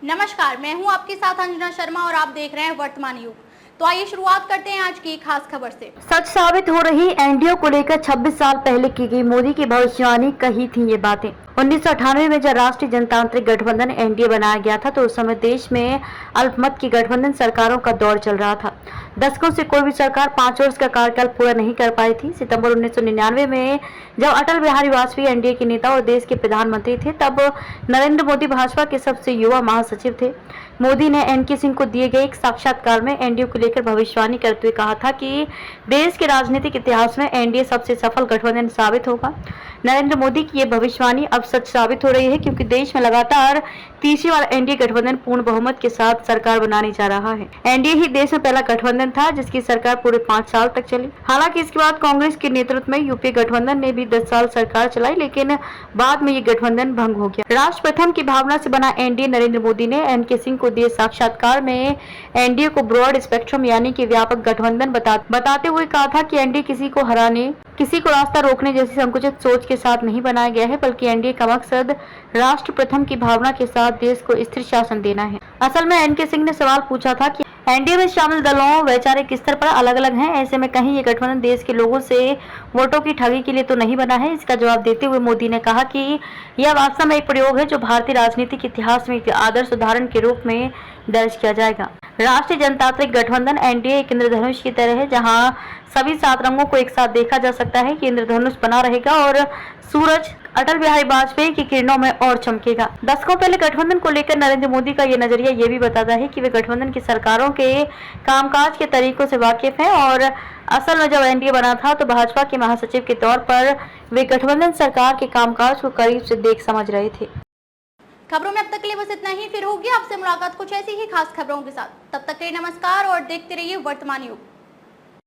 नमस्कार, मैं हूं आपके साथ अंजना शर्मा और आप देख रहे हैं वर्तमान युग। तो आइए शुरुआत करते हैं आज की खास खबर से। सच साबित हो रही एनडीए को लेकर 26 साल पहले की गई मोदी की भविष्यवाणी कही थी ये बातें। 1998 में जब राष्ट्रीय जनतांत्रिक गठबंधन एनडीए बनाया गया था तो उस समय देश में अल्पमत की गठबंधन सरकारों का दौर चल रहा था। दशकों से कोई भी सरकार 5 वर्ष का कार्यकाल पूरा नहीं कर पाई थी। सितंबर 1999 में जब अटल बिहारी वाजपेयी एनडीए के नेता और देश के प्रधानमंत्री थे, तब नरेंद्र मोदी भाजपा के सबसे युवा महासचिव थे। मोदी ने एनके सिंह को दिए गए एक साक्षात्कार में एनडीए को लेकर भविष्यवाणी करते हुए कहा था कि देश के राजनीतिक इतिहास में एनडीए सबसे सफल गठबंधन साबित होगा। नरेंद्र मोदी की ये भविष्यवाणी अब सच साबित हो रही है, क्योंकि देश में लगातार तीसरी बार एनडीए गठबंधन पूर्ण बहुमत के साथ सरकार बनाने जा रहा है। एनडीए ही देश में पहला गठबंधन था जिसकी सरकार पूरे 5 साल तक चली। हालांकि इसके बाद कांग्रेस के नेतृत्व में यूपीए गठबंधन ने भी 10 साल सरकार चलाई, लेकिन बाद में ये गठबंधन भंग हो गया। राष्ट्र प्रथम की भावना से बना एनडीए नरेंद्र मोदी ने एनके सिंह को दिए साक्षात्कार में एनडीए को ब्रॉड स्पेक्ट्रम यानी कि व्यापक गठबंधन बताते हुए कहा था कि एनडीए किसी को हराने, किसी को रास्ता रोकने जैसी संकुचित सोच के साथ नहीं बनाया गया है, बल्कि एनडीए का मकसद राष्ट्र प्रथम की भावना के साथ देश को स्थिर शासन देना है। असल में एनके सिंह ने सवाल पूछा था कि एनडीए में शामिल दलों वैचारिक स्तर पर अलग अलग हैं, ऐसे में कहीं ये गठबंधन देश के लोगों से वोटों की ठगी के लिए तो नहीं बना है। इसका जवाब देते हुए मोदी ने कहा कि यह वास्तव में एक प्रयोग है जो भारतीय राजनीतिक इतिहास में एक आदर्श उदाहरण के रूप में दर्ज किया जाएगा। राष्ट्रीय जनतांत्रिक गठबंधन एनडीए एक इंद्रधनुष की तरह है, जहां सभी 7 रंगों को एक साथ देखा जा सकता है कि इंद्रधनुष बना रहेगा और सूरज अटल बिहारी वाजपेयी की किरणों में और चमकेगा। दशकों पहले गठबंधन को लेकर नरेंद्र मोदी का ये नजरिया ये भी बताता है कि वे गठबंधन की सरकारों के कामकाज के तरीकों से वाकिफ हैं और असल में जब एनडीए बना था तो भाजपा के महासचिव के तौर पर वे गठबंधन सरकार के कामकाज को करीब से देख समझ रहे थे। खबरों में अब तक के लिए बस इतना ही। फिर होगी आपसे मुलाकात कुछ ऐसी ही खास खबरों के साथ। तब तक के लिए नमस्कार और देखते रहिए वर्तमान युग।